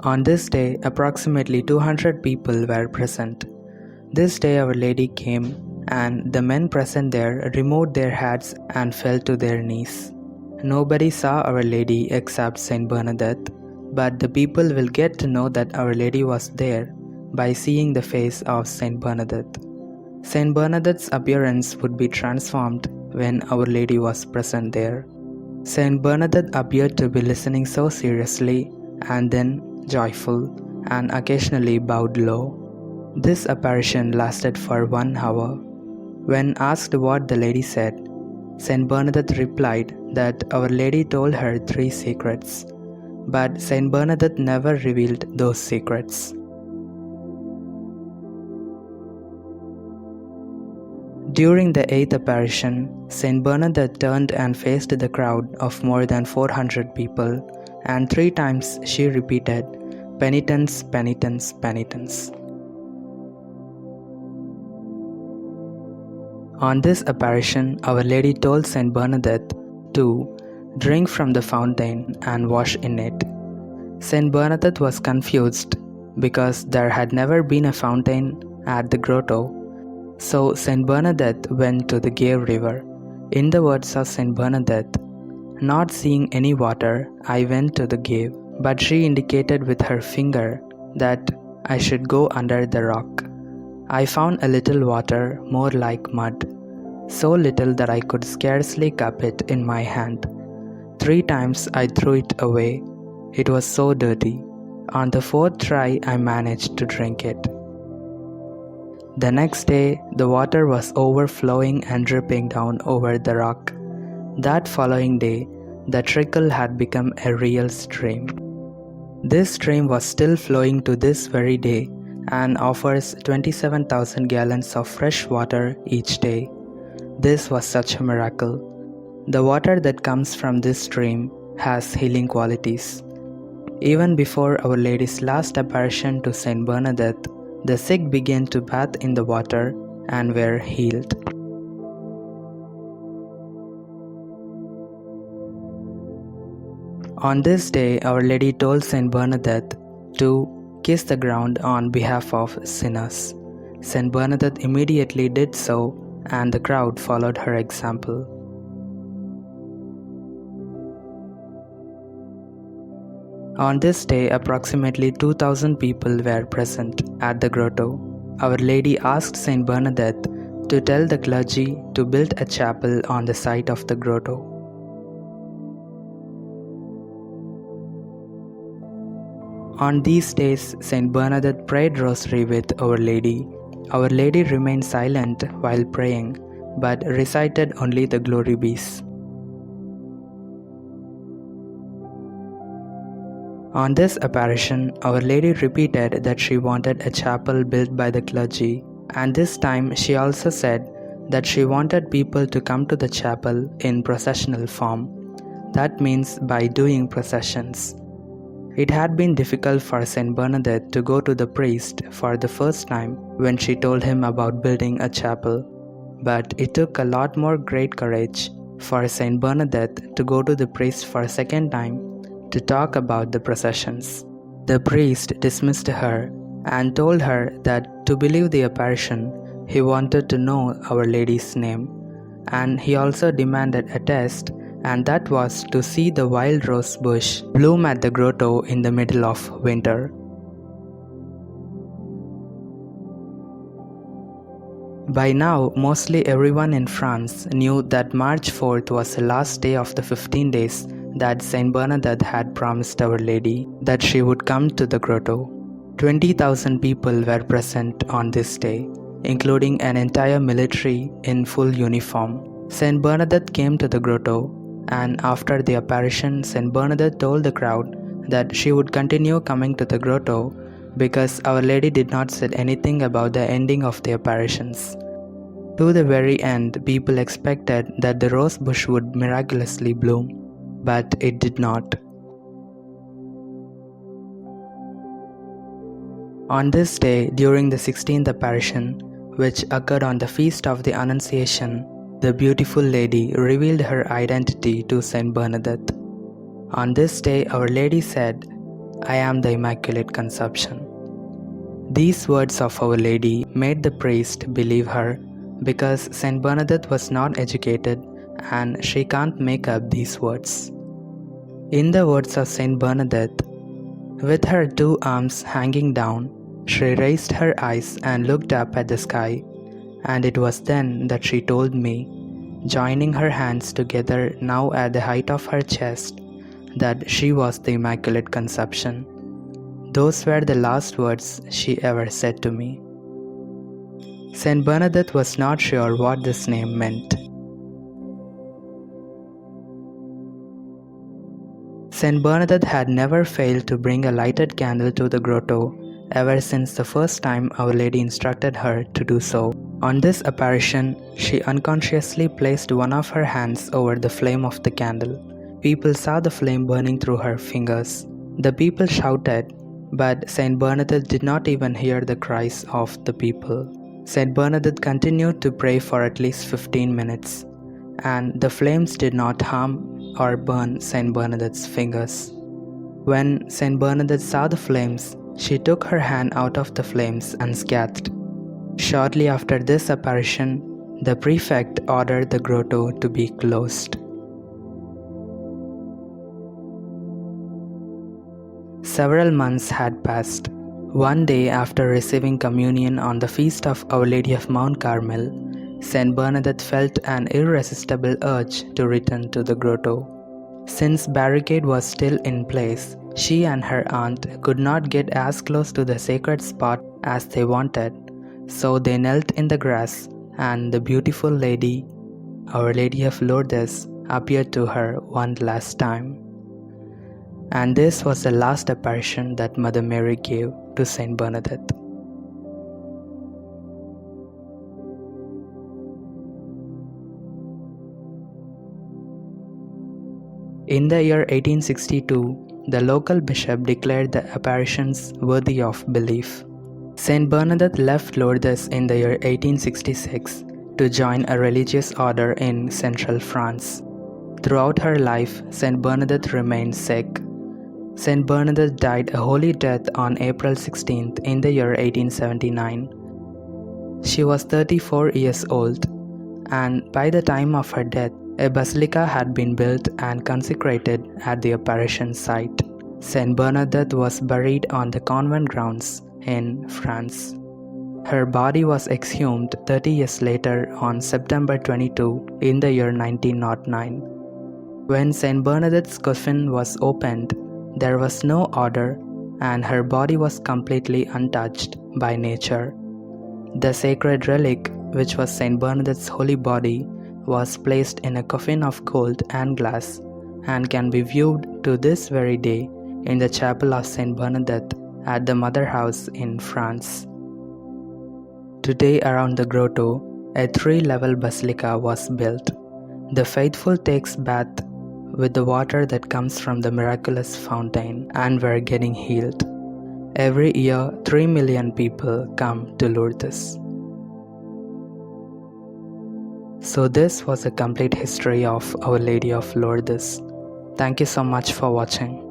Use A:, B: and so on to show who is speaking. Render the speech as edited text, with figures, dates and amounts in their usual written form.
A: On this day, approximately 200 people were present. This day Our Lady came, and the men present there removed their hats and fell to their knees. Nobody saw Our Lady except Saint Bernadette, but the people will get to know that Our Lady was there by seeing the face of Saint Bernadette. Saint Bernadette's appearance would be transformed when Our Lady was present there. Saint Bernadette appeared to be listening so seriously and then joyful, and occasionally bowed low. This apparition lasted for 1 hour. When asked what the lady said, Saint Bernadette replied that Our Lady told her 3 secrets, but Saint Bernadette never revealed those secrets. During the 8th apparition, Saint Bernadette turned and faced the crowd of more than 400 people, and 3 times she repeated, "Penitence, penitence, penitence." On this apparition, Our Lady told Saint Bernadette to drink from the fountain and wash in it. Saint Bernadette was confused because there had never been a fountain at the grotto. So Saint Bernadette went to the Gave River. In the words of Saint Bernadette, "Not seeing any water, I went to the Gave, but she indicated with her finger that I should go under the rock. I found a little water, more like mud, so little that I could scarcely cup it in my hand. 3 times I threw it away. It was so dirty. On the 4th try, I managed to drink it." The next day, the water was overflowing and dripping down over the rock. That following day, the trickle had become a real stream. This stream was still flowing to this very day and offers 27,000 gallons of fresh water each day. This was such a miracle. The water that comes from this stream has healing qualities. Even before Our Lady's last apparition to Saint Bernadette, the sick began to bathe in the water and were healed. On this day, Our Lady told Saint Bernadette to kiss the ground on behalf of sinners. Saint Bernadette immediately did so, and the crowd followed her example. On this day, approximately 2,000 people were present at the grotto. Our Lady asked Saint Bernadette to tell the clergy to build a chapel on the site of the grotto. On these days, Saint Bernadette prayed rosary with Our Lady. Our Lady remained silent while praying, but recited only the Glory Bees. On this apparition, Our Lady repeated that she wanted a chapel built by the clergy, and this time she also said that she wanted people to come to the chapel in processional form. That means by doing processions. It had been difficult for Saint Bernadette to go to the priest for the first time when she told him about building a chapel, but it took a lot more great courage for Saint Bernadette to go to the priest for a second time to talk about the processions. The priest dismissed her and told her that to believe the apparition, he wanted to know Our Lady's name, and he also demanded a test, and that was to see the wild rose bush bloom at the grotto in the middle of winter. By now, mostly everyone in France knew that March 4th was the last day of the 15 days that Saint Bernadette had promised Our Lady that she would come to the grotto. 20,000 people were present on this day, including an entire military in full uniform. Saint Bernadette came to the grotto, and after the apparition, Saint Bernadette told the crowd that she would continue coming to the grotto because Our Lady did not say anything about the ending of the apparitions. To the very end, people expected that the rose bush would miraculously bloom, but it did not. On this day, during the 16th apparition, which occurred on the feast of the Annunciation, the beautiful lady revealed her identity to Saint Bernadette. On this day, Our Lady said, I am the Immaculate Conception." These words of Our Lady made the priest believe her because Saint Bernadette was not educated and she can't make up these words. In the words of Saint Bernadette, with her 2 arms hanging down, she raised her eyes and looked up at the sky, and it was then that she told me, joining her hands together now at the height of her chest, that she was the Immaculate Conception. Those were the last words she ever said to me. Saint Bernadette was not sure what this name meant. Saint Bernadette had never failed to bring a lighted candle to the grotto ever since the first time Our Lady instructed her to do so. On this apparition, she unconsciously placed one of her hands over the flame of the candle. People saw the flame burning through her fingers. The people shouted, but Saint Bernadette did not even hear the cries of the people. Saint Bernadette continued to pray for at least 15 minutes, and the flames did not harm or burn Saint Bernadette's fingers. When Saint Bernadette saw the flames, she took her hand out of the flames and scathed. Shortly after this apparition, the prefect ordered the grotto to be closed. Several months had passed. One day after receiving communion on the feast of Our Lady of Mount Carmel, Saint Bernadette felt an irresistible urge to return to the grotto. Since barricade was still in place, she and her aunt could not get as close to the sacred spot as they wanted, so they knelt in the grass, and the beautiful lady, Our Lady of Lourdes, appeared to her one last time. And this was the last apparition that Mother Mary gave to Saint Bernadette. In the year 1862, the local bishop declared the apparitions worthy of belief. Saint Bernadette left Lourdes in the year 1866 to join a religious order in central France. Throughout her life, Saint Bernadette remained sick. Saint Bernadette died a holy death on April 16th in the year 1879. She was 34 years old, and by the time of her death, a basilica had been built and consecrated at the apparition site. Saint Bernadette was buried on the convent grounds in France. Her body was exhumed 30 years later on September 22 in the year 1909. When Saint Bernadette's coffin was opened, there was no odor, and her body was completely untouched by nature. The sacred relic, which was Saint Bernadette's holy body, was placed in a coffin of gold and glass and can be viewed to this very day in the chapel of Saint Bernadette at the Mother House in France. Today around the grotto, a 3-level basilica was built. The faithful takes bath with the water that comes from the miraculous fountain and were getting healed. Every year, 3 million people come to Lourdes. So this was a complete history of Our Lady of Lourdes. Thank you so much for watching.